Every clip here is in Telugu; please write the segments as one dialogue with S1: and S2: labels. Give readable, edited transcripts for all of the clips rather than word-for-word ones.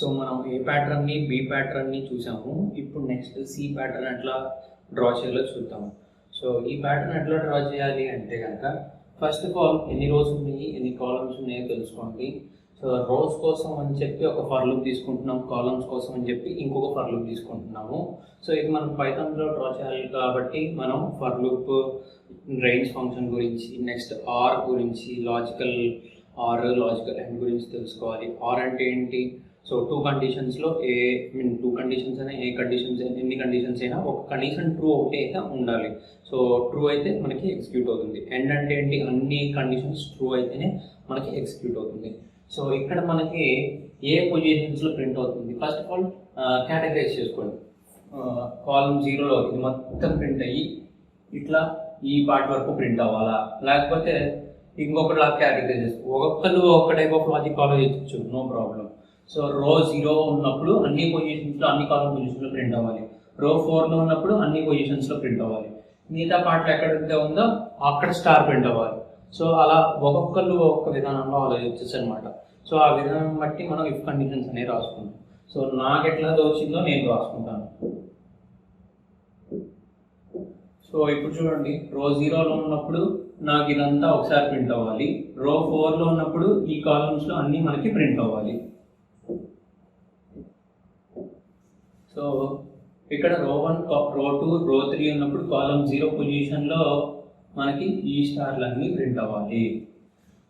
S1: సో మనం ఏ ప్యాటర్న్ని బి ప్యాటర్న్ని చూసాము. ఇప్పుడు నెక్స్ట్ సి ప్యాటర్న్ ఎట్లా డ్రా చేయాలో చూద్దాము. సో ఈ ప్యాటర్న్ ఎట్లా డ్రా చేయాలి అంటే కనుక ఫస్ట్ ఆఫ్ ఆల్ ఎన్ని రోస్ ఉన్నాయి ఎన్ని కాలమ్స్ ఉన్నాయో తెలుసుకోండి. సో రోస్ కోసం అని చెప్పి ఒక ఫర్ లూప్ తీసుకుంటున్నాం, కాలమ్స్ కోసం అని చెప్పి ఇంకొక ఫర్ లూప్ తీసుకుంటున్నాము. సో ఇది మనం పైథాన్లో డ్రా చేయాలి కాబట్టి మనం ఫర్ లూప్ రేంజ్ ఫంక్షన్ గురించి, నెక్స్ట్ ఆర్ గురించి, లాజికల్ ఆర్, లాజికల్ ఎండ్ గురించి తెలుసుకోవాలి. ఆర్ అంటే ఏంటి? సో టూ కండిషన్స్లో టూ కండిషన్స్ అయినా ఎన్ని కండిషన్స్ అయినా ఒక కండిషన్ ట్రూ ఒకటి అయితే ఉండాలి. సో ట్రూ అయితే మనకి ఎగ్జిక్యూట్ అవుతుంది. ఎండ్ అంటే ఏంటి? అన్ని కండిషన్స్ ట్రూ అయితేనే మనకి ఎగ్జిక్యూట్ అవుతుంది. సో ఇక్కడ మనకి ఏ పొజిషన్స్లో ప్రింట్ అవుతుంది? ఫస్ట్ ఆఫ్ ఆల్ కేటగరైజ్ చేసుకోండి. కాలమ్ 0లో ఇది మొత్తం ప్రింట్ అయ్యి ఇట్లా ఈ పార్ట్ వరకు ప్రింట్ అవ్వాలా, లేకపోతే ఇంకొకటిలా కేటగరైజ్ చేసుకో. ఒక్కొక్కరు ఒక టైప్ ఆఫ్ లాజిక్ ఫాలో చేయొచ్చు, నో ప్రాబ్లం. సో రో 0 ఉన్నప్పుడు అన్ని పొజిషన్స్లో అన్ని కాలమ్ పొజిషన్లో ప్రింట్ అవ్వాలి. రో 4లో ఉన్నప్పుడు అన్ని పొజిషన్స్లో ప్రింట్ అవ్వాలి. మిగతా పార్ట్లు ఎక్కడైతే ఉందో అక్కడ స్టార్ ప్రింట్ అవ్వాలి. సో అలా ఒక్కొక్కరు ఒక్కొక్క విధానంలో ఆలోచించచ్చు అనమాట. సో ఆ విధానం బట్టి మనం ఇఫ్ కండిషన్స్ అనేవి రాసుకుంటాం. సో నాకు ఎట్లా వచ్చిందో నేను రాసుకుంటాను. సో ఇప్పుడు చూడండి, రో 0లో ఉన్నప్పుడు నాకు ఇదంతా ఒకసారి ప్రింట్ అవ్వాలి. రో 4లో ఉన్నప్పుడు ఈ కాలమ్స్లో అన్నీ మనకి ప్రింట్ అవ్వాలి. సో ఇక్కడ రో 1, రో 2, రో 3 ఉన్నప్పుడు కాలమ్ 0 పొజిషన్లో మనకి ఈ స్టార్లన్నీ ప్రింట్ అవ్వాలి.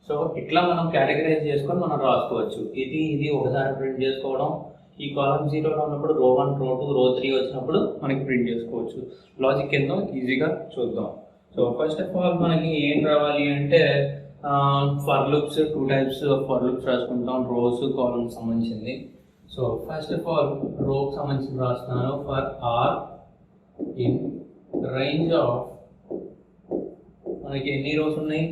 S1: సో ఇట్లా మనం కేటగరైజ్ చేసుకొని మనం రాసుకోవచ్చు. ఇది ఒకసారి ప్రింట్ చేసుకోవడం. ఈ కాలమ్ 0లో ఉన్నప్పుడు రో 1, రో 2, రో 3 వచ్చినప్పుడు మనకి ప్రింట్ చేసుకోవచ్చు. లాజిక్ ఏందో ఈజీగా చూద్దాం. సో ఫస్ట్ ఆఫ్ ఆల్ మనకి ఏం రావాలి అంటే for loops, 2 types of for loops రాసుకుంటాం, రోస్, కాలమ్స్ సంబంధించింది. సో ఫస్ట్ ఆఫ్ ఆల్ రోకి సంబంధించి రాస్తున్నాను. For r in range of, మనకి ఎన్ని రోస్ ఉన్నాయి?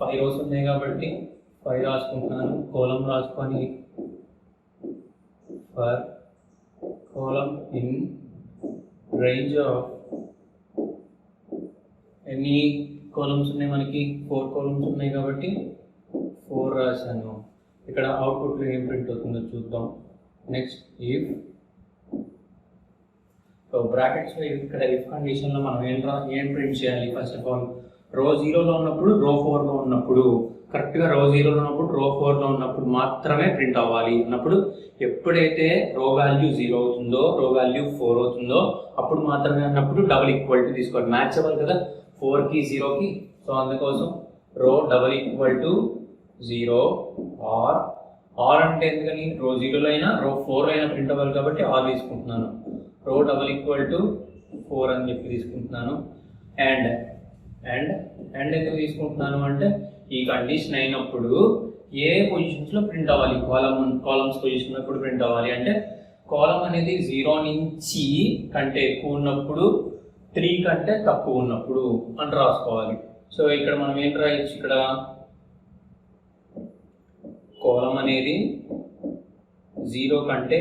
S1: 5 రోస్ ఉన్నాయి కాబట్టి 5 రాసుకుంటున్నాను. కోలం రాసుకొని for col in range of, ఎన్ని కాలమ్స్ ఉన్నాయి మనకి? 4 కాలమ్స్ ఉన్నాయి కాబట్టి 4 రాశాను. ఇక్కడ అవుట్పుట్లో ఏం ప్రింట్ అవుతుందో చూద్దాం. నెక్స్ట్ ఇఫ్, సో బ్రాకెట్స్లో ఇక్కడ ఇఫ్ కండిషన్లో మనం ఏం ప్రింట్ చేయాలి? ఫస్ట్ ఆఫ్ ఆల్ రో 0లో ఉన్నప్పుడు, రో 4లో ఉన్నప్పుడు, కరెక్ట్గా రో 0లో ఉన్నప్పుడు, రో 4లో ఉన్నప్పుడు మాత్రమే ప్రింట్ అవ్వాలి అన్నప్పుడు, ఎప్పుడైతే రో వాల్యూ 0 అవుతుందో, రో వాల్యూ 4 అవుతుందో అప్పుడు మాత్రమే అన్నప్పుడు డబుల్ ఈక్వాలిటీ తీసుకోవాలి. మ్యాచ్ అవ్వాలి కదా 4కి 0కి. సో అందుకోసం row double equal to 0 r, r అంటే ఎందుకని? రో 0లో అయినా రో 4లో అయినా ప్రింట్ అవ్వాలి కాబట్టి ఆర్ తీసుకుంటున్నాను. రో డబుల్ ఈక్వల్ టు 4 అని చెప్పి తీసుకుంటున్నాను. అండ్ ఎందుకు తీసుకుంటున్నాను అంటే ఈ కండిషన్ అయినప్పుడు ఏ పొజిషన్స్లో ప్రింట్ అవ్వాలి? కాలమ్స్ పొజిషన్లో ఎప్పుడు ప్రింట్ అవ్వాలి అంటే కాలమ్ అనేది 0 నుంచి కంటే ఎక్కువ ఉన్నప్పుడు, 3 కంటే తక్కువ ఉన్నప్పుడు అని రాసుకోవాలి. సో ఇక్కడ మనం ఏం రాయొచ్చు? ఇక్కడ కాలమ్ అనేది 0 కంటే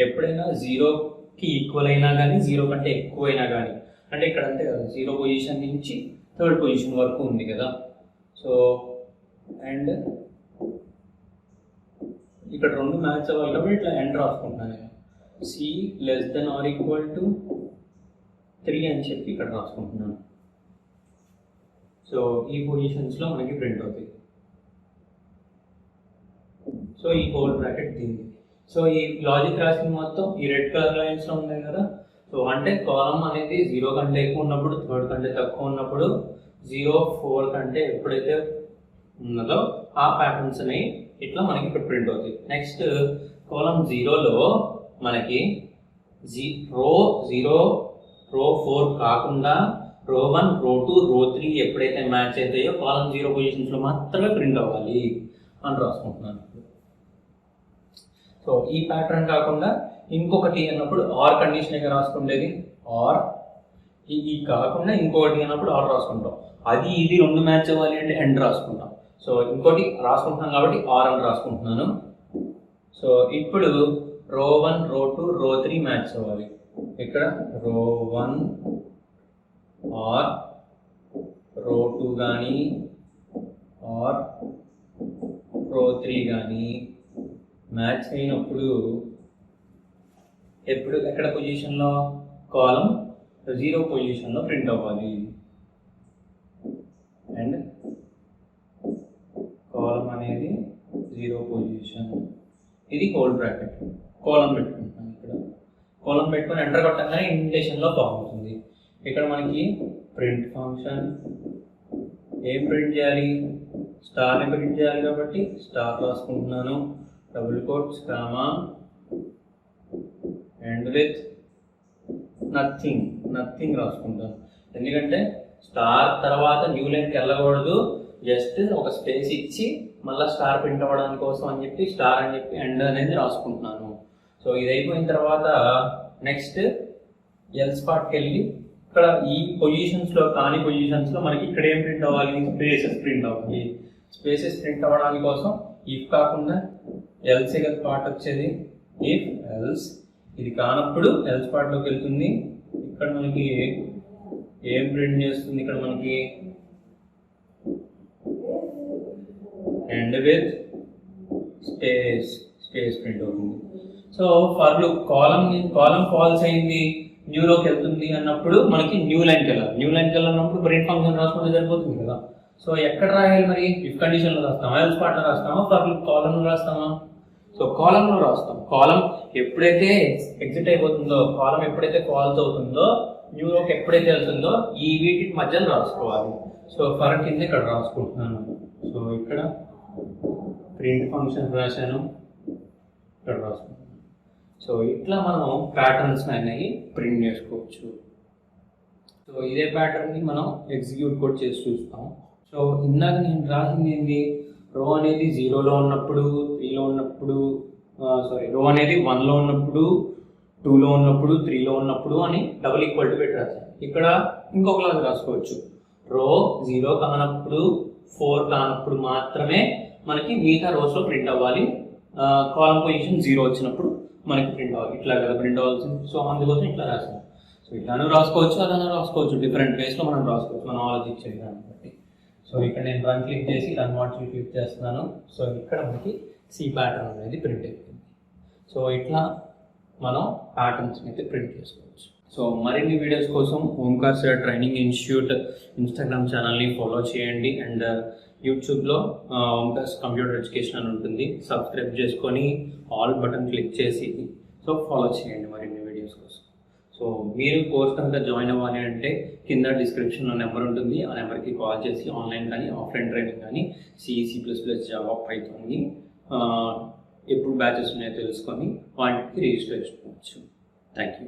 S1: ఎప్పుడైనా 0కి ఈక్వల్ అయినా కానీ, 0 కంటే ఎక్కువైనా కానీ, అంటే ఇక్కడ అంతే కదా, 0 పొజిషన్ నుంచి 3rd పొజిషన్ వరకు ఉంది కదా. సో అండ్ ఇక్కడ 2 మ్యాచ్ అవ్వాలి కాబట్టి ఇట్లా ఎండ్ రాసుకుంటున్నాను. C less than or equal to 3 అని చెప్పి ఇక్కడ రాసుకుంటున్నాను. సో ఈ పొజిషన్స్లో మనకి ప్రింట్ అవుతాయి. సో ఈ హోల్ బ్రాకెట్ దీన్ని. సో ఈ లాజిక్ రాసిన మొత్తం ఈ రెడ్ కలర్ లైన్స్లో ఉన్నాయి కదా. సో అంటే కాలమ్ అనేది 0 కంటే ఎక్కువ ఉన్నప్పుడు, 3rd కంటే తక్కువ ఉన్నప్పుడు, 0, 4 కంటే ఎప్పుడైతే ఉన్నదో ఆ ప్యాటర్న్స్ అనేవి ఇట్లా మనకి ఇక్కడ ప్రింట్ అవుతాయి. నెక్స్ట్ కాలమ్ 0లో మనకి రో 0, రో 4 కాకుండా రో 1, రో 2, రో 3 ఎప్పుడైతే మ్యాచ్ అవుతాయో కాలమ్ 0 పొజిషన్స్లో మాత్రమే ప్రింట్ అవ్వాలి అని రాసుకుంటున్నాను. సో ఈ ప్యాటర్న్ కాకుండా ఇంకొకటి అన్నప్పుడు ఆర్ కండిషన్ రాసుకుంటేది. ఆర్ ఈ కాకుండా ఇంకొకటి అన్నప్పుడు ఆర్ రాసుకుంటాం. అది ఇది 2 మ్యాచ్ అవ్వాలి అంటే ఎండ్ రాసుకుంటాం. సో ఇంకోటి రాసుకుంటున్నాం కాబట్టి ఆర్ అని రాసుకుంటున్నాను. సో ఇప్పుడు రో 1, రో 2, రో 3 మ్యాచ్ అవ్వాలి. ఇక్కడ రో 1 ఆర్ రో 2 కానీ ఆర్ రో 3 కానీ మ్యాచ్ అయినప్పుడు ఎప్పుడు ఎక్కడ పొజిషన్లో కాలం 0 పొజిషన్లో ప్రింట్ అవ్వాలి అండ్ కాలం అనేది 0 పొజిషన్. ఇది హోల్ బ్రాకెట్. కాలం పెట్టుకుంటున్నాను. ఇక్కడ కాలం పెట్టుకొని ఎంటర్ కొట్టగానే ఇండెంటేషన్లో ఫామ్ అవుతుంది. ఇక్కడ మనకి ప్రింట్ ఫంక్షన్ ఏం ప్రింట్ చేయాలి, స్టార్ని ప్రింట్ చేయాలి కాబట్టి స్టార్ రాసుకుంటున్నాను, double quotes comma and with nothing రాసుకుంటాను. ఎందుకంటే స్టార్ తర్వాత న్యూ లైన్కి వెళ్ళకూడదు, జస్ట్ ఒక స్పేస్ ఇచ్చి మళ్ళీ స్టార్ ప్రింట్ అవ్వడానికి కోసం అని చెప్పి స్టార్ అని చెప్పి ఎండ్ అనేది రాసుకుంటున్నాను. సో ఇది అయిపోయిన తర్వాత నెక్స్ట్ ఎల్స్ పార్ట్కి వెళ్ళి ఇక్కడ ఈ పొజిషన్స్లో కాని పొజిషన్స్లో మనకి ఇక్కడ ఏం ప్రింట్ అవ్వాలి, స్పేసెస్ ప్రింట్ అవ్వాలి. స్పేసెస్ ప్రింట్ అవ్వడానికి కోసం ఇఫ్ కాకుండా ఎల్స్ కదా పార్ట్ వచ్చేది. ఇఫ్ ఎల్స్ ఇది కానప్పుడు ఎల్స్ పార్ట్లోకి వెళ్తుంది. ఇక్కడ మనకి ఏం ప్రింట్ చేస్తుంది, ఇక్కడ మనకి ఎండ్ విత్ స్పేస్ ప్రింట్ అవుతుంది. So for loop col false అయింది, న్యూలోకి వెళ్తుంది అన్నప్పుడు మనకి న్యూ లైన్కి వెళ్ళాలన్నప్పుడు ప్రింట్ ఫంక్షన్ రాసుకుంటే సరిపోతుంది కదా. సో ఎక్కడ రాయాలి మరి, ఇఫ్ కండిషన్లో రాస్తామా, ఎల్స్ పార్ట్లో రాస్తామా, ఫర్ లూప్ కాలంలో రాస్తామా? సో కాలంలో రాస్తాం. కాలం ఎప్పుడైతే ఎగ్జిట్ అయిపోతుందో, కాలం ఎప్పుడైతే ఫాల్స్ అవుతుందో, న్యూలోకి ఎప్పుడైతే వెళ్తుందో ఈ వీటి మధ్యలో రాసుకోవాలి. సో ఫర్ కింద ఇక్కడ రాసుకుంటున్నాను. సో ఇక్కడ ప్రింట్ ఫంక్షన్ రాశాను, ఇక్కడ రాసుకుంటున్నాను. సో ఇట్లా మనం ప్యాటర్న్స్ అనేవి ప్రింట్ చేసుకోవచ్చు. సో ఇదే ప్యాటర్న్ని మనం ఎగ్జిక్యూట్ కూడా చేసి చూస్తాం. సో ఇందాక నేను రాసింది ఏంటి, రో అనేది 0లో ఉన్నప్పుడు, 3లో ఉన్నప్పుడు, రో అనేది 1లో ఉన్నప్పుడు, 2లో ఉన్నప్పుడు, 3లో ఉన్నప్పుడు అని డబుల్ ఈక్వల్ టు పెట్టి రాశాను. ఇక్కడ ఇంకొకలాగా రాసుకోవచ్చు. రో 0 కానప్పుడు, 4 కానప్పుడు మాత్రమే మనకి మిగతా రోస్లో ప్రింట్ అవ్వాలి. కాలం పొజిషన్ 0 వచ్చినప్పుడు మనకి ప్రింట్ అవ్వాలి. ఇట్లా కదా ప్రింట్ అవ్వాల్సింది. సో అందుకోసం ఇట్లా రాసాను. సో ఇట్లానూ రాసుకోవచ్చు, అలానే రాసుకోవచ్చు, డిఫరెంట్ వేస్లో మనం రాసుకోవచ్చు, మనం ఆలోచించే దాన్ని బట్టి. సో ఇక్కడ నేను రన్ క్లిక్ చేసి రన్ వాట్స్ క్లిక్ చేస్తున్నాను. సో ఇక్కడ మనకి సి ప్యాటర్న్ అనేది ప్రింట్ అయిపోయింది. సో ఇట్లా మనం ప్యాటర్న్స్ అయితే ప్రింట్ చేసుకోవచ్చు. సో మరిన్ని వీడియోస్ కోసం Omkar sir training institute Instagram ఛానల్ని ఫాలో చేయండి. అండ్ యూట్యూబ్లో ఓంకార్స్ కంప్యూటర్ ఎడ్యుకేషన్ అని ఉంటుంది, సబ్స్క్రైబ్ చేసుకొని ఆల్ బటన్ క్లిక్ చేసి సో ఫాలో చేయండి మరిన్ని వీడియోస్ కోసం. సో మీరు కోర్స్ కనుక జాయిన్ అవ్వాలి అంటే కింద డిస్క్రిప్షన్లో నెంబర్ ఉంటుంది, ఆ నెంబర్కి కాల్ చేసి ఆన్లైన్ కానీ ఆఫ్లైన్ ట్రైనింగ్ కానీ C++, జావా, పైథాన్ని ఎప్పుడు బ్యాచెస్ ఉన్నాయో తెలుసుకొని వాటికి రిజిస్టర్ చేసుకోవచ్చు. Thank you.